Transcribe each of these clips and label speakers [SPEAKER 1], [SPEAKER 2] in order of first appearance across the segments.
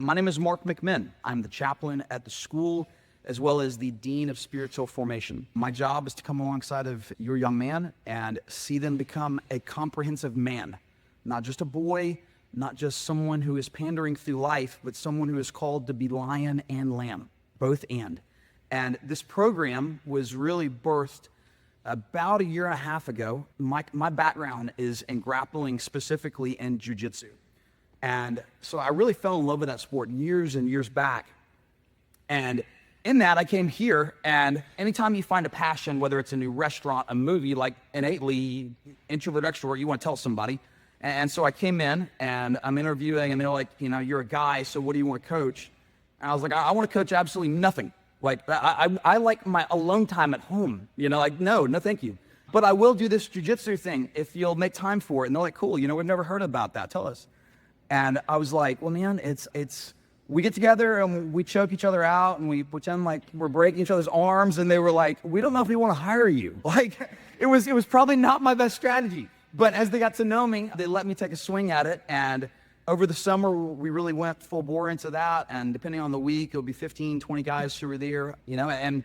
[SPEAKER 1] My name is Mark McMinn. I'm the chaplain at the school, as well as the dean of spiritual formation. My job is to come alongside of your young man and see them become a comprehensive man, not just a boy, not just someone who is pandering through life, but someone who is called to be lion and lamb, both and. And this program was really birthed about a year and a half ago. My background is in grappling, specifically in jiu-jitsu. And so I really fell in love with that sport years and years back. And in that, I came here, and anytime you find a passion, whether it's a new restaurant, a movie, like innately, introvert, extrovert, you want to tell somebody. And so I came in, and I'm interviewing, and they're like, you're a guy, so what do you want to coach? And I was like, I want to coach absolutely nothing. Like, I like my alone time at home. No, thank you. But I will do this jiu-jitsu thing if you'll make time for it. And they're like, cool, we've never heard about that. Tell us. And I was like, well, man, we get together and we choke each other out and we pretend like we're breaking each other's arms. And they were like, we don't know if we want to hire you. Like, it was probably not my best strategy. But as they got to know me, they let me take a swing at it. And over the summer, we really went full bore into that. And depending on the week, it'll be 15, 20 guys who were there, and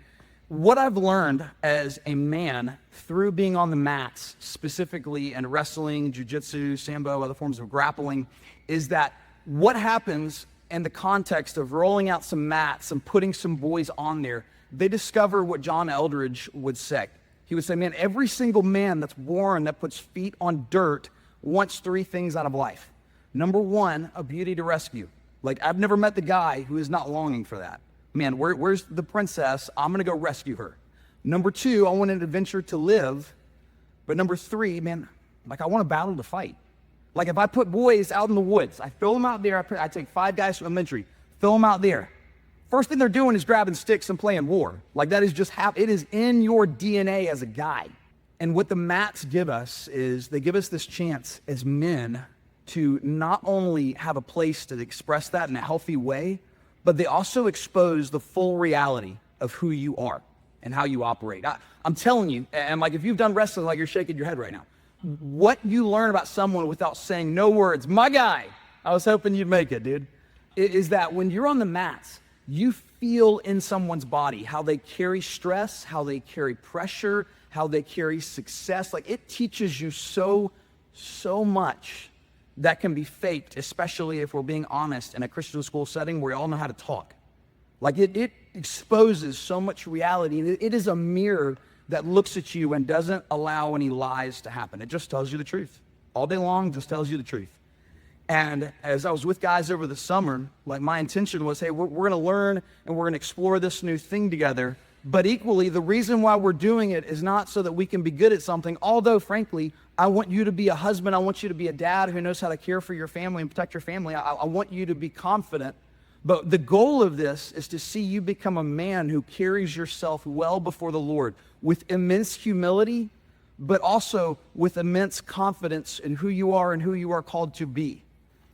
[SPEAKER 1] what I've learned as a man through being on the mats, specifically in wrestling, jiu-jitsu, sambo, other forms of grappling, is that what happens in the context of rolling out some mats and putting some boys on there, they discover what John Eldridge would say. He would say, man, every single man that's born that puts feet on dirt wants three things out of life. Number one, a beauty to rescue. Like, I've never met the guy who is not longing for that. Man, where's the princess? I'm going to go rescue her. Number two, I want an adventure to live. But number three, man, I want a battle to fight. Like, if I put boys out in the woods, I fill them out there, I take 5 guys from elementary, fill them out there. First thing they're doing is grabbing sticks and playing war. Like, that is just it is in your DNA as a guy. And what the mats give us is they give us this chance as men to not only have a place to express that in a healthy way, but they also expose the full reality of who you are and how you operate. I'm telling you, and if you've done wrestling, you're shaking your head right now, what you learn about someone without saying no words, my guy, I was hoping you'd make it, dude, is that when you're on the mats, you feel in someone's body how they carry stress, how they carry pressure, how they carry success. It teaches you so much that can be faked, especially if we're being honest in a Christian school setting where we all know how to talk. It exposes so much reality. And it is a mirror that looks at you and doesn't allow any lies to happen. It just tells you the truth. All day long, just tells you the truth. And as I was with guys over the summer, my intention was, hey, we're going to learn and we're going to explore this new thing together. But equally, the reason why we're doing it is not so that we can be good at something, although, frankly, I want you to be a husband. I want you to be a dad who knows how to care for your family and protect your family. I want you to be confident. But the goal of this is to see you become a man who carries yourself well before the Lord with immense humility, but also with immense confidence in who you are and who you are called to be.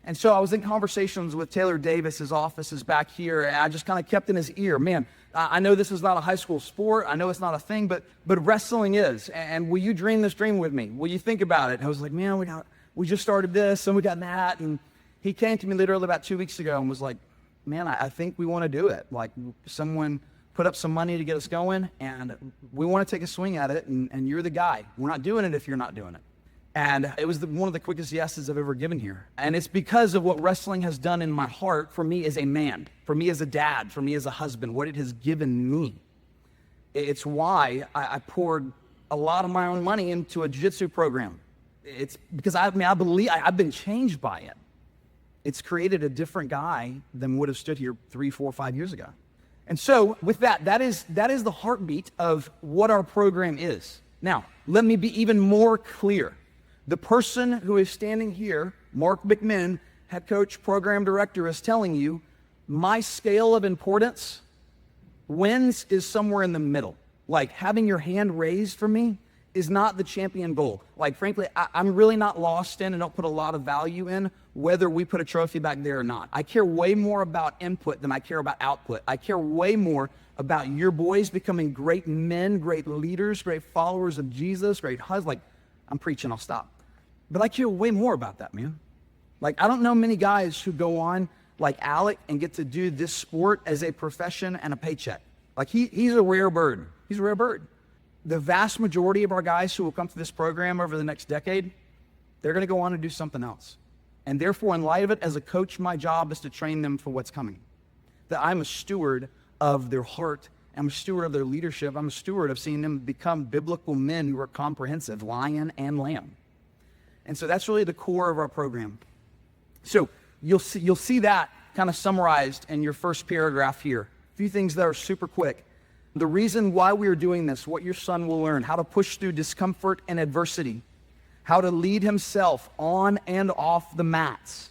[SPEAKER 1] And so I was in conversations with Taylor Davis. His office is back here, and I just kind of kept in his ear, man, I know this is not a high school sport. I know it's not a thing, but wrestling is. And will you dream this dream with me? Will you think about it? And I was like, man, we just started this, and we got that. And he came to me literally about 2 weeks ago and was like, man, I think we want to do it. Someone put up some money to get us going, and we want to take a swing at it, and you're the guy. We're not doing it if you're not doing it. And it was one of the quickest yeses I've ever given here. And it's because of what wrestling has done in my heart for me as a man, for me as a dad, for me as a husband, what it has given me. It's why I poured a lot of my own money into a jiu-jitsu program. It's because I believe I've been changed by it. It's created a different guy than would have stood here 3, 4, 5 years ago. And so with that is the heartbeat of what our program is. Now, let me be even more clear. The person who is standing here, Mark McMinn, head coach, program director, is telling you, my scale of importance, wins is somewhere in the middle. Having your hand raised for me is not the champion goal. Frankly, I'm really not lost in and don't put a lot of value in whether we put a trophy back there or not. I care way more about input than I care about output. I care way more about your boys becoming great men, great leaders, great followers of Jesus, great husbands. I'm preaching, I'll stop. But I care way more about that, man. I don't know many guys who go on like Alec and get to do this sport as a profession and a paycheck. Like he's a rare bird. He's a rare bird. The vast majority of our guys who will come through this program over the next decade, they're going to go on and do something else. And therefore, in light of it, as a coach, my job is to train them for what's coming. That I'm a steward of their heart. I'm a steward of their leadership. I'm a steward of seeing them become biblical men who are comprehensive, lion and lamb. And so that's really the core of our program. So you'll see that kind of summarized in your first paragraph here. A few things that are super quick. The reason why we are doing this, what your son will learn, how to push through discomfort and adversity, how to lead himself on and off the mats,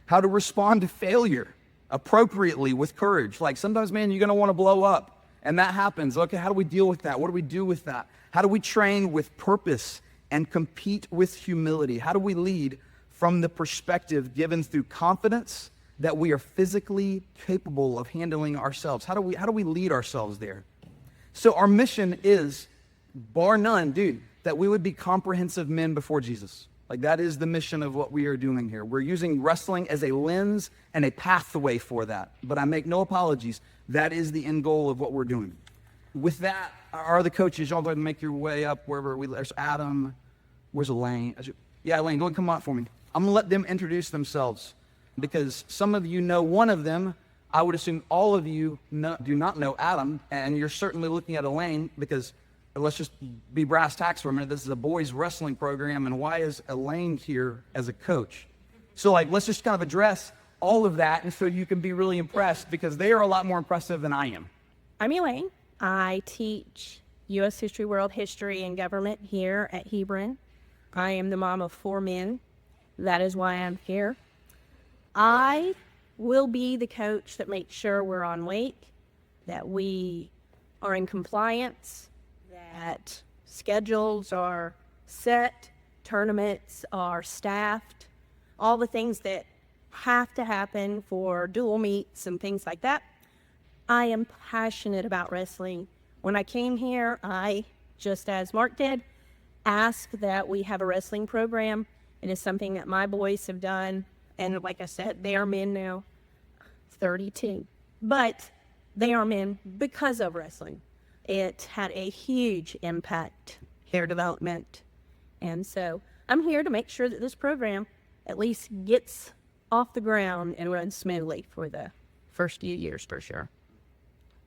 [SPEAKER 1] how to respond to failure appropriately with courage. Like sometimes, man, you're going to want to blow up, and that happens. Okay, how do we deal with that? What do we do with that? How do we train with purpose and compete with humility? How do we lead from the perspective given through confidence that we are physically capable of handling ourselves? How do we lead ourselves there? So our mission is, bar none, dude, that we would be comprehensive men before Jesus. Like that is the mission of what we are doing here. We're using wrestling as a lens and a pathway for that. But I make no apologies. That is the end goal of what we're doing. With that, are the coaches, y'all go ahead and make your way up wherever there's Adam. Where's Elaine? Yeah, Elaine, go ahead and come up for me. I'm going to let them introduce themselves because some of you know one of them. I would assume all of you do not know Adam, and you're certainly looking at Elaine because let's just be brass tacks for a minute. This is a boys wrestling program, and why is Elaine here as a coach? So let's just kind of address all of that, and so you can be really impressed because they are a lot more impressive than I am.
[SPEAKER 2] I'm Elaine. I teach U.S. History, World History, and Government here at Hebron. I am the mom of 4 men. That is why I'm here. I will be the coach that makes sure we're on weight, that we are in compliance, that schedules are set, tournaments are staffed, all the things that have to happen for dual meets and things like that. I am passionate about wrestling. When I came here, I, just as Mark did, asked that we have a wrestling program. It is something that my boys have done. And like I said, they are men now, 32. But they are men because of wrestling. It had a huge impact, their development. And so I'm here to make sure that this program at least gets off the ground and runs smoothly for the first few years for sure.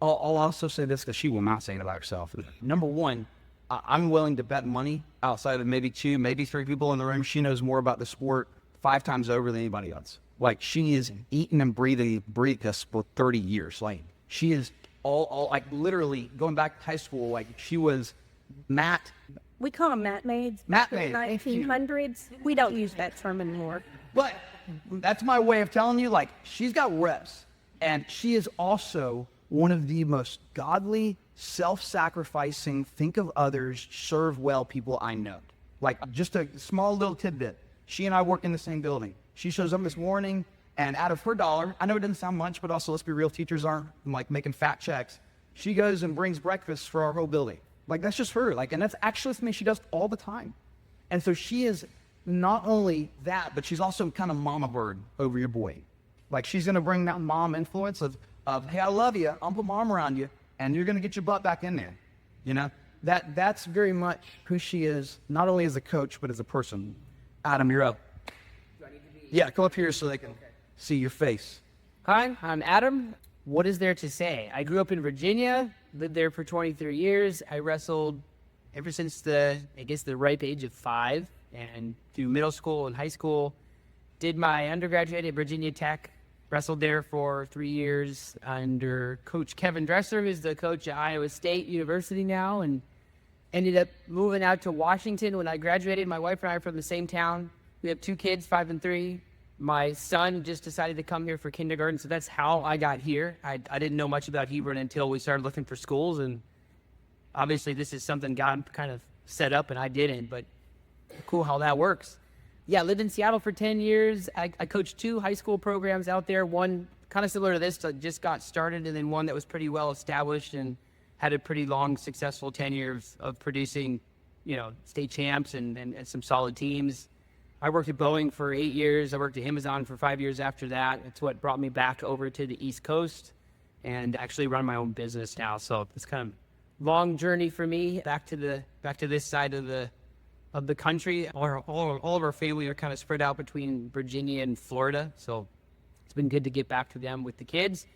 [SPEAKER 1] I'll also say this because she will not say it about herself. Number one, I'm willing to bet money outside of maybe 2, maybe 3 people in the room. She knows more about the sport 5 times over than anybody else. Like she is eating and breathing this for 30 years. Like she is all like literally going back to high school. Like she was mat.
[SPEAKER 2] We call them mat maids.
[SPEAKER 1] Mat maids.
[SPEAKER 2] 1900s. We don't use that term anymore.
[SPEAKER 1] But that's my way of telling you, like, she's got reps. And she is also one of the most godly, self-sacrificing, think of others, serve well people I know. Like, just a small little tidbit. She and I work in the same building. She shows up this morning, and out of her dollar, I know it doesn't sound much, but also, let's be real, teachers aren't, like, making fat checks. She goes and brings breakfast for our whole building. Like, that's just her. Like, and that's actually something she does all the time. And so she is not only that, but she's also kind of mama bird over your boy. Like, she's going to bring that mom influence of, hey, I love you. I'll put mom around you, and you're going to get your butt back in there. You know, that's very much who she is, not only as a coach, but as a person. Adam, you're up.
[SPEAKER 3] Do I need to be?
[SPEAKER 1] Yeah, come up here so they can see your face.
[SPEAKER 3] Hi, I'm Adam. What is there to say? I grew up in Virginia, lived there for 23 years. I wrestled ever since the ripe age of 5 and through middle school and high school. Did my undergraduate at Virginia Tech, wrestled there for 3 years under Coach Kevin Dresser, who's the coach at Iowa State University now, and ended up moving out to Washington when I graduated. My wife and I are from the same town. We have 2 kids, 5 and 3. My son just decided to come here for kindergarten, so that's how I got here. I didn't know much about Hebron until we started looking for schools, and obviously this is something God kind of set up and I didn't, but cool how that works. Yeah, lived in Seattle for 10 years. I coached 2 high school programs out there, one kind of similar to this, that just got started, and then one that was pretty well established and had a pretty long, successful tenure of producing, state champs and some solid teams. I worked at Boeing for 8 years. I worked at Amazon for 5 years after that. It's what brought me back over to the East Coast and actually run my own business now. So it's kind of long journey for me back to this side of the country. All of our family are kind of spread out between Virginia and Florida. So it's been good to get back to them with the kids.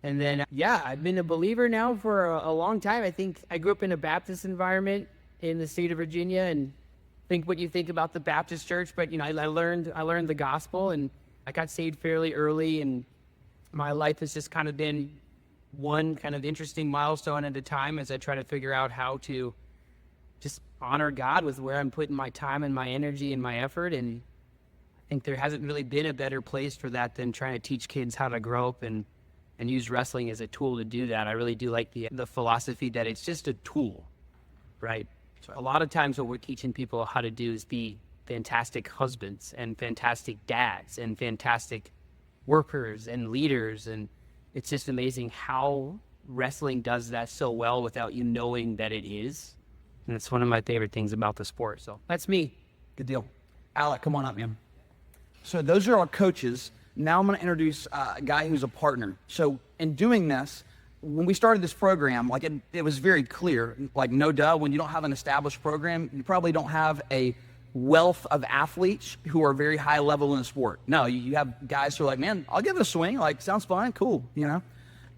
[SPEAKER 3] And then, yeah, I've been a believer now for a long time. I think I grew up in a Baptist environment in the state of Virginia, and think what you think about the Baptist church, but I learned the gospel, and I got saved fairly early, and my life has just kind of been one kind of interesting milestone at a time as I try to figure out how to just honor God with where I'm putting my time and my energy and my effort. And I think there hasn't really been a better place for that than trying to teach kids how to grow up and use wrestling as a tool to do that. I really do like the philosophy that it's just a tool, right? So a lot of times what we're teaching people how to do is be fantastic husbands and fantastic dads and fantastic workers and leaders. And it's just amazing how wrestling does that so well without you knowing that it is. And it's one of my favorite things about the sport. So that's me.
[SPEAKER 1] Good deal. Alec, come on up, man. So those are our coaches. Now I'm going to introduce a guy who's a partner. So in doing this, when we started this program, like it was very clear, like no duh, when you don't have an established program, you probably don't have a wealth of athletes who are very high level in the sport. No, you have guys who are like, man, I'll give it a swing. Like, sounds fun, cool,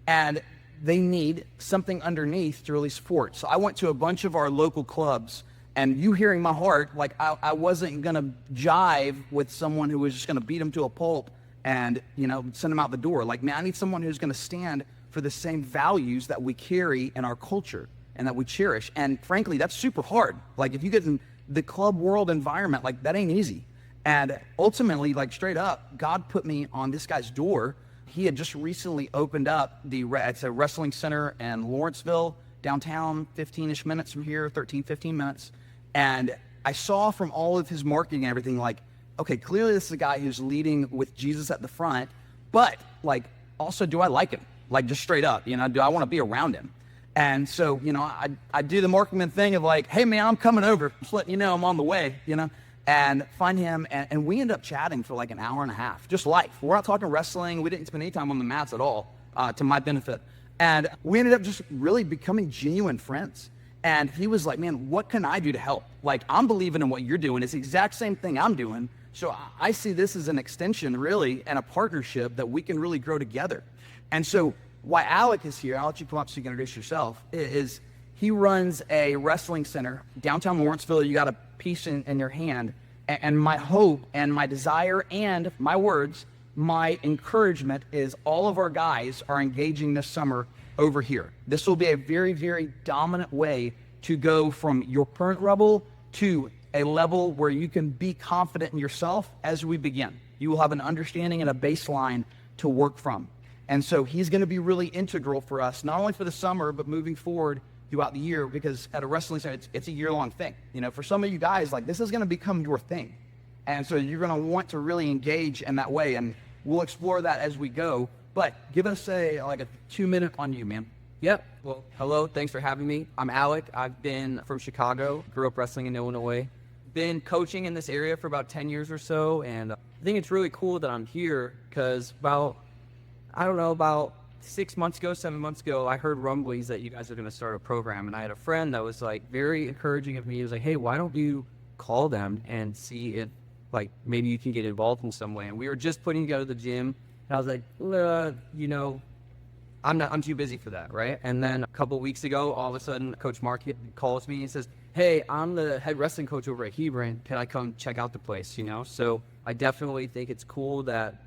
[SPEAKER 1] And they need something underneath to really support. So I went to a bunch of our local clubs, and you hearing my heart, like I wasn't going to jive with someone who was just going to beat them to a pulp and, send them out the door. Like, man, I need someone who's going to stand for the same values that we carry in our culture and that we cherish. And frankly, that's super hard. Like, if you get in the club world environment, like, that ain't easy. And ultimately, like, straight up, God put me on this guy's door. He had just recently opened up it's a wrestling center in Lawrenceville, downtown, 15-ish minutes from here, 13, 15 minutes. And I saw from all of his marketing and everything, like, okay, clearly this is a guy who's leading with Jesus at the front, but, like, also, do I like him? Like, just straight up, do I want to be around him? And so, I do the Mark McMinn thing of like, hey man, I'm coming over, just letting you know I'm on the way, and find him. And we end up chatting for like an hour and a half, just life. We're not talking wrestling. We didn't spend any time on the mats at all, to my benefit. And we ended up just really becoming genuine friends. And he was like, man, what can I do to help? Like, I'm believing in what you're doing. It's the exact same thing I'm doing. So I see this as an extension, really, and a partnership that we can really grow together. And so why Alec is here, I'll let you come up so you can introduce yourself, is he runs a wrestling center downtown Lawrenceville. You got a piece in your hand. And my hope and my desire and my words, my encouragement is all of our guys are engaging this summer over here. This will be a very, very dominant way to go from your current level to a level where you can be confident in yourself as we begin. You will have an understanding and a baseline to work from. And so he's going to be really integral for us, not only for the summer, but moving forward throughout the year, because at a wrestling center, it's a year-long thing. For some of you guys, like, this is going to become your thing. And so you're going to want to really engage in that way, and we'll explore that as we go. But give us a 2-minute on you, man.
[SPEAKER 4] Yep. Well, hello. Thanks for having me. I'm Alec. I've been from Chicago, grew up wrestling in Illinois. Been coaching in this area for about 10 years or so, and I think it's really cool that I'm here because about 6 months ago, 7 months ago, I heard rumblings that you guys are going to start a program, and I had a friend that was like very encouraging of me. He was like, hey, why don't you call them and see if like maybe you can get involved in some way? And we were just putting together the gym, and I was like, I'm too busy for that, right? And then a couple of weeks ago, all of a sudden, Coach Mark calls me and says, hey, I'm the head wrestling coach over at Hebron. Can I come check out the place, So I definitely think it's cool that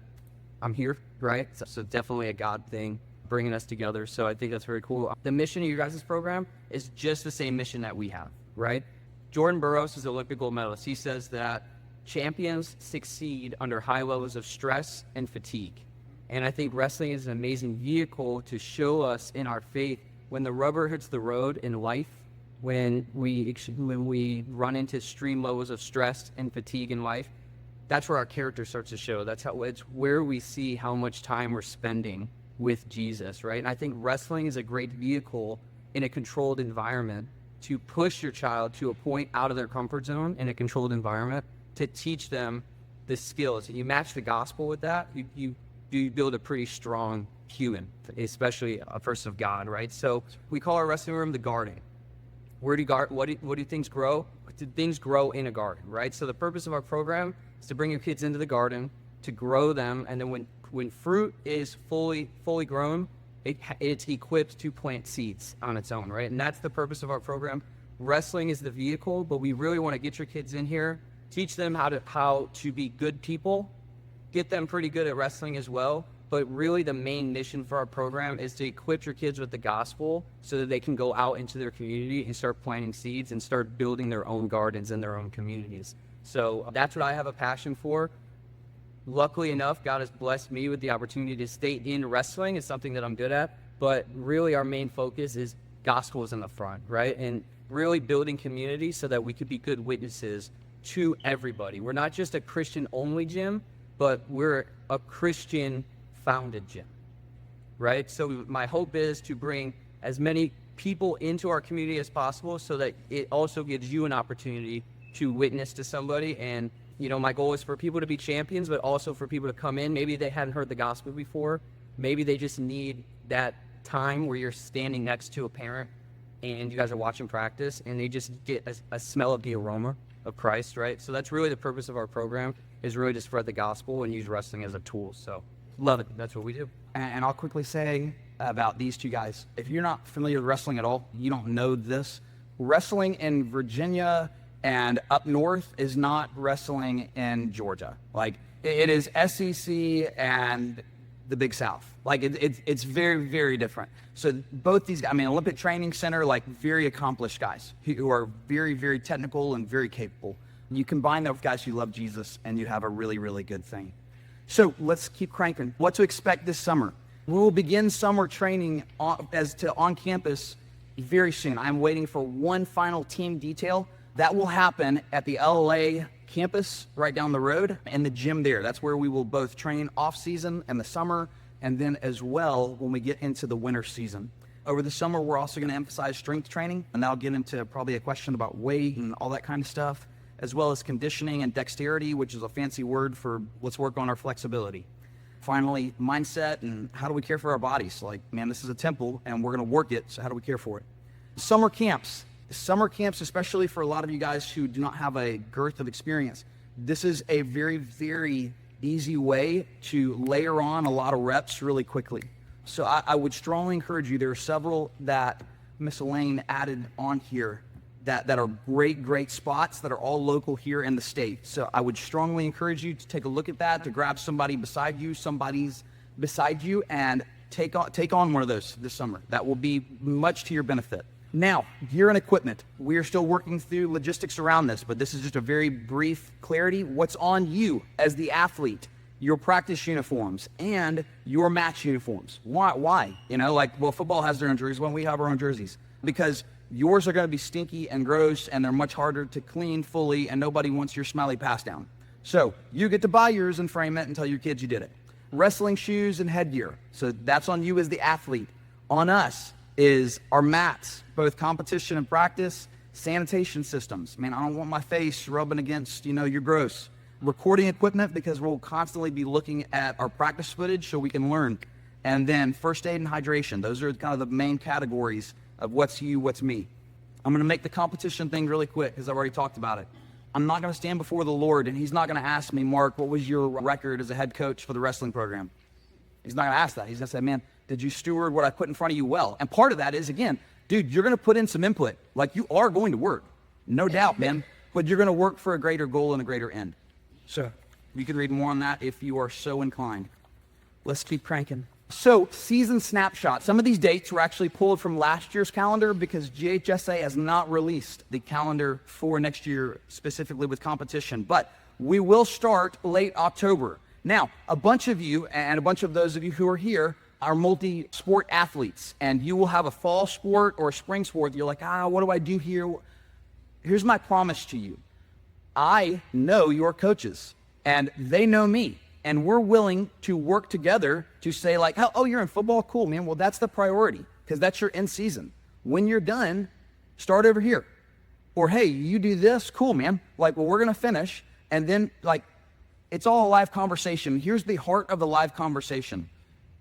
[SPEAKER 4] I'm here, right? So definitely a God thing bringing us together. So I think that's very cool. The mission of your guys' program is just the same mission that we have, right? Jordan Burroughs is an Olympic gold medalist. He says that champions succeed under high levels of stress and fatigue. And I think wrestling is an amazing vehicle to show us in our faith when the rubber hits the road in life, when we run into extreme levels of stress and fatigue in life, that's where our character starts to show. It's where we see how much time we're spending with Jesus, right? And I think wrestling is a great vehicle in a controlled environment to push your child to a point out of their comfort zone in a controlled environment to teach them the skills. You match the gospel with that, you build a pretty strong human, especially a person of God, right? So we call our wrestling room the garden. What do things grow? Things grow in a garden, right? So the purpose of our program is to bring your kids into the garden, to grow them, and then when fruit is fully grown, it's equipped to plant seeds on its own, right? And that's the purpose of our program. Wrestling is the vehicle, but we really want to get your kids in here, teach them how to be good people, get them pretty good at wrestling as well. But really the main mission for our program is to equip your kids with the gospel so that they can go out into their community and start planting seeds and start building their own gardens in their own communities. So that's what I have a passion for. Luckily enough, God has blessed me with the opportunity to stay in wrestling. It's something that I'm good at, but really our main focus is gospel is in the front, right? And really building community so that we could be good witnesses to everybody. We're not just a Christian-only gym, but we're a Christian-founded gym, right? So my hope is to bring as many people into our community as possible so that it also gives you an opportunity to witness to somebody. And you know, my goal is for people to be champions, but also for people to come in. Maybe they hadn't heard the gospel before. Maybe they just need that time where you're standing next to a parent and you guys are watching practice and they just get a smell of the aroma of Christ, right? So that's really the purpose of our program, is really to spread the gospel and use wrestling as a tool. So love it. That's what we do.
[SPEAKER 1] And I'll quickly say about these two guys. If you're not familiar with wrestling at all, you don't know this. Wrestling in Virginia and up north is not wrestling in Georgia. Like, it is SEC and the Big South. Like, it's very, very different. So both these guys, I mean, Olympic Training Center, like very accomplished guys who are very, very technical and very capable. You combine that with guys who love Jesus and you have a really, really good thing. So let's keep cranking. What to expect this summer? We will begin summer training on campus very soon. I'm waiting for one final team detail. That will happen at the LA campus right down the road in the gym there. That's where we will both train off season in the summer and then as well when we get into the winter season. Over the summer, we're also going to emphasize strength training, and that'll get into probably a question about weight and all that kind of stuff, as well as conditioning and dexterity, which is a fancy word for let's work on our flexibility. Finally, mindset and how do we care for our bodies? Like, man, this is a temple and we're going to work it, so how do we care for it? Summer camps, especially for a lot of you guys who do not have a girth of experience, this is a very, very easy way to layer on a lot of reps really quickly. So I would strongly encourage you. There are several that Miss Elaine added on here that are great spots that are all local here in the state. So I would strongly encourage you to take a look at that, to grab somebody's beside you, and take on one of those this summer. That will be much to your benefit. Now, gear and equipment. We are still working through logistics around this, but this is just a very brief clarity. What's on you as the athlete? Your practice uniforms and your match uniforms. Why? You know, like, well, football has their own jerseys when we have our own jerseys. Because yours are going to be stinky and gross, and they're much harder to clean fully, and nobody wants your smelly pass down. So you get to buy yours and frame it and tell your kids you did it. Wrestling shoes and headgear. So that's on you as the athlete. On us is our mats, both competition and practice, sanitation systems. Man, I don't want my face rubbing against, you're gross. Recording equipment, because we'll constantly be looking at our practice footage so we can learn. And then first aid and hydration. Those are kind of the main categories of what's you, what's me. I'm going to make the competition thing really quick because I've already talked about it. I'm not going to stand before the Lord and he's not going to ask me, Mark, what was your record as a head coach for the wrestling program? He's not going to ask that. He's going to say, man, did you steward what I put in front of you well? And part of that is, again, dude, you're going to put in some input. Like, you are going to work. No doubt, man. But you're going to work for a greater goal and a greater end. So you can read more on that if you are so inclined. Let's keep cranking. So, season snapshot. Some of these dates were actually pulled from last year's calendar because GHSA has not released the calendar for next year specifically with competition. But we will start late October. Now, a bunch of you, and a bunch of those of you who are here, are multi-sport athletes, and you will have a fall sport or a spring sport. You're like, what do I do here? Here's my promise to you. I know your coaches, and they know me, and we're willing to work together to say, like, oh, you're in football? Cool, man. Well, that's the priority, because that's your end season. When you're done, start over here. Or, hey, you do this? Cool, man. Like, well, we're going to finish, And then, like, it's all a live conversation. Here's the heart of the live conversation.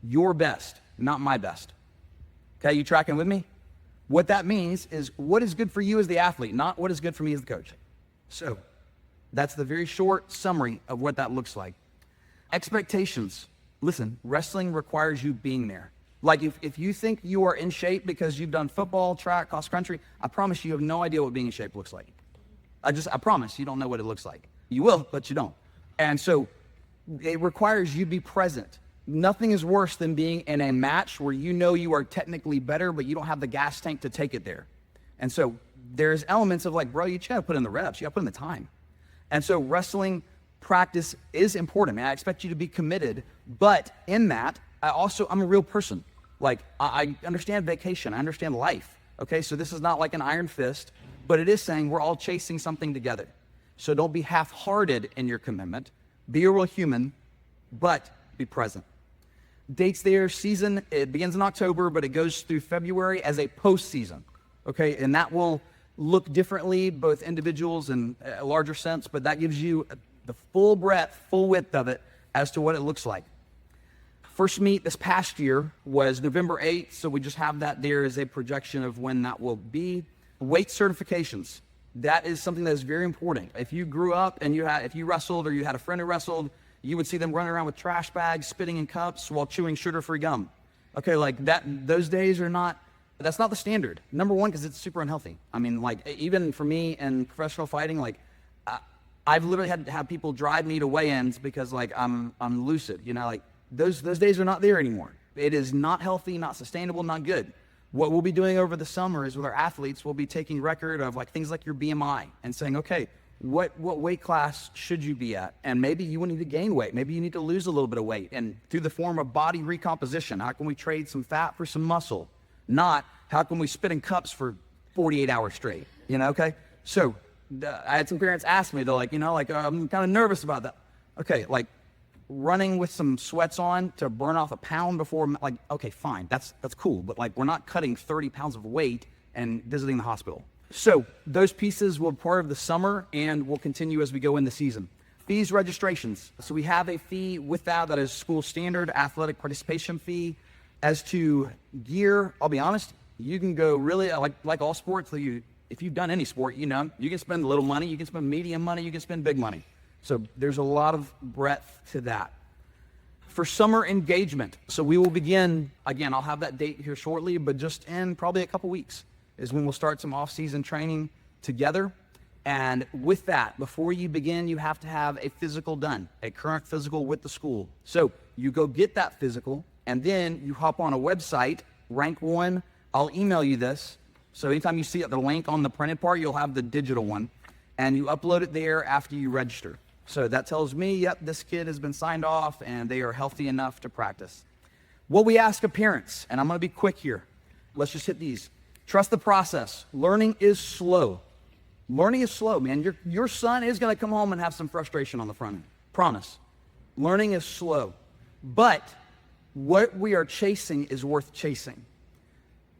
[SPEAKER 1] Your best, not my best. Okay, you tracking with me? What that means is what is good for you as the athlete, not what is good for me as the coach. So that's the very short summary of what that looks like. Expectations. Listen, wrestling requires you being there. Like if you think you are in shape because you've done football, track, cross country, I promise you have no idea what being in shape looks like. I promise you don't know what it looks like. You will, but you don't. And so it requires you be present. Nothing is worse than being in a match where you know you are technically better, but you don't have the gas tank to take it there. And so there's elements of like, bro, you just gotta put in the reps, you gotta put in the time. And so wrestling practice is important, man. I expect you to be committed, but in that, I'm a real person. Like, I understand vacation, I understand life, okay? So this is not like an iron fist, but it is saying we're all chasing something together. So don't be half-hearted in your commitment. Be a real human, but be present. Dates there, season, it begins in October, but it goes through February as a postseason, okay? And that will look differently, both individuals and a larger sense, but that gives you the full breadth, full width of it as to what it looks like. First meet this past year was November 8th, so we just have that there as a projection of when that will be. Weight certifications, that is something that is very important. If you grew up and if you wrestled or you had a friend who wrestled, you would see them running around with trash bags, spitting in cups while chewing sugar-free gum. Okay, like those days that's not the standard. Number one, because it's super unhealthy. I mean, like, even for me in professional fighting, like, I've literally had to have people drive me to weigh-ins because, like, I'm lucid, you know, like, those days are not there anymore. It is not healthy, not sustainable, not good. What we'll be doing over the summer is with our athletes, we'll be taking record of like things like your BMI and saying, okay, what weight class should you be at? And maybe you need to gain weight. Maybe you need to lose a little bit of weight. And through the form of body recomposition, how can we trade some fat for some muscle? Not how can we spit in cups for 48 hours straight, you know, okay? So I had some parents ask me, they're like, you know, like, I'm kind of nervous about that. Okay, like, running with some sweats on to burn off a pound before, like, okay, fine, that's cool, but like, we're not cutting 30 pounds of weight and visiting the hospital. So those pieces will be part of the summer and will continue as we go in the season. Fees, registrations. So we have a fee with that is school standard athletic participation fee. As to gear, I'll be honest, you can go really, like all sports, if you've done any sport, you know, you can spend little money, you can spend medium money, you can spend big money. So there's a lot of breadth to that. For summer engagement, so we will begin, again, I'll have that date here shortly, but just in probably a couple weeks is when we'll start some off-season training together. And with that, before you begin, you have to have a physical done, a current physical with the school. So you go get that physical, and then you hop on a website, Rank One. I'll email you this. So anytime you see the link on the printed part, you'll have the digital one, and you upload it there after you register. So that tells me, yep, this kid has been signed off and they are healthy enough to practice. What we ask of parents, and I'm going to be quick here. Let's just hit these. Trust the process. Learning is slow. Learning is slow, man. Your son is going to come home and have some frustration on the front end. Promise. Learning is slow. But what we are chasing is worth chasing.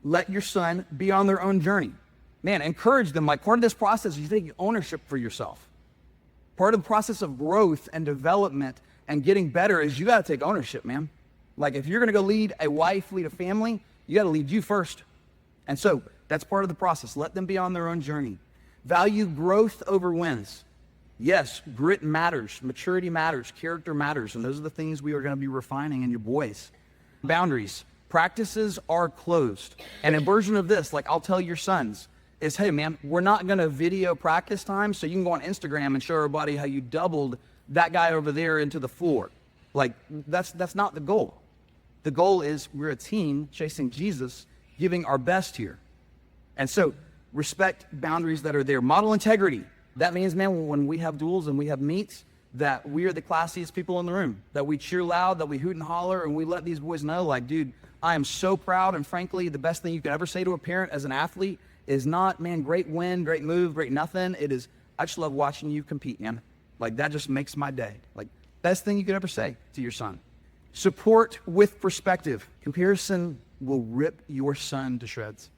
[SPEAKER 1] Let your son be on their own journey. Man, encourage them. Like, part of this process is you take ownership for yourself. Part of the process of growth and development and getting better is you got to take ownership, man. Like, if you're going to go lead a wife, lead a family, you got to lead you first. And so that's part of the process. Let them be on their own journey. Value growth over wins. Yes, grit matters, maturity matters, character matters, and those are the things we are going to be refining in your boys. Boundaries. Practices are closed. And a version of this, like I'll tell your sons, is, hey man, we're not gonna video practice time so you can go on Instagram and show everybody how you doubled that guy over there into the floor. Like, that's not the goal. The goal is we're a team chasing Jesus, giving our best here. And so respect boundaries that are there. Model integrity. That means, man, when we have duels and we have meets, that we are the classiest people in the room, that we cheer loud, that we hoot and holler, and we let these boys know, like, dude, I am so proud, and frankly, the best thing you could ever say to a parent as an athlete is not, man, great win, great move, great nothing. It is, I just love watching you compete, man. Like, that just makes my day. Like, best thing you could ever say to your son. Support with perspective. Comparison will rip your son to shreds.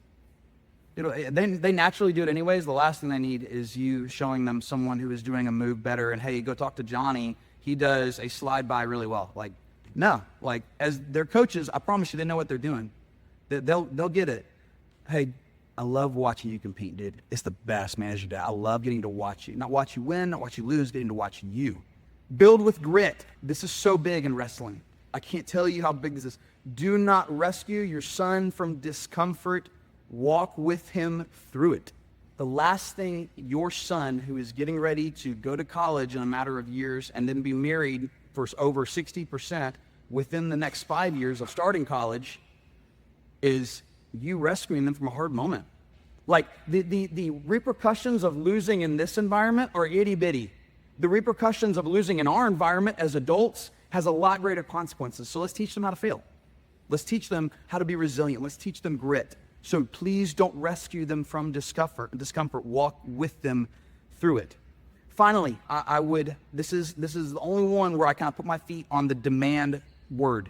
[SPEAKER 1] They naturally do it anyways. The last thing they need is you showing them someone who is doing a move better and, hey, go talk to Johnny. He does a slide by really well. Like, no, like as their coaches, I promise you, they know what they're doing. They'll get it. Hey, I love watching you compete, dude. It's the best, man, as your dad. I love getting to watch you. Not watch you win, not watch you lose, getting to watch you. Build with grit. This is so big in wrestling. I can't tell you how big this is. Do not rescue your son from discomfort. Walk with him through it. The last thing your son, who is getting ready to go to college in a matter of years and then be married for over 60% within the next 5 years of starting college, is you rescuing them from a hard moment. Like the repercussions of losing in this environment are itty bitty. The repercussions of losing in our environment as adults has a lot greater consequences. So let's teach them how to fail. Let's teach them how to be resilient. Let's teach them grit. So please don't rescue them from discomfort. Walk with them through it. Finally, this is the only one where I kind of put my feet on the demand word.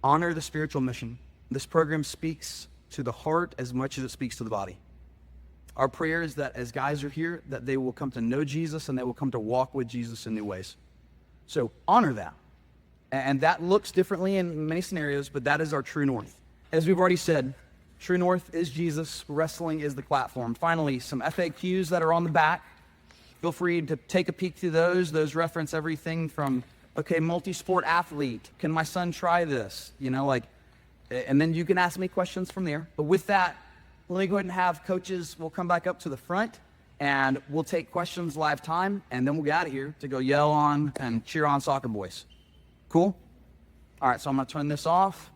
[SPEAKER 1] Honor the spiritual mission. This program speaks to the heart as much as it speaks to the body. Our prayer is that as guys are here, that they will come to know Jesus and they will come to walk with Jesus in new ways. So honor that. And that looks differently in many scenarios, but that is our true north. As we've already said, true north is Jesus. Wrestling is the platform. Finally, some FAQs that are on the back. Feel free to take a peek through those. Those reference everything from, okay, multi-sport athlete. Can my son try this? And then you can ask me questions from there. But with that, let me go ahead and have coaches, we'll come back up to the front and we'll take questions live time, and then we'll get out of here to go yell on and cheer on soccer boys. Cool? All right, so I'm gonna turn this off.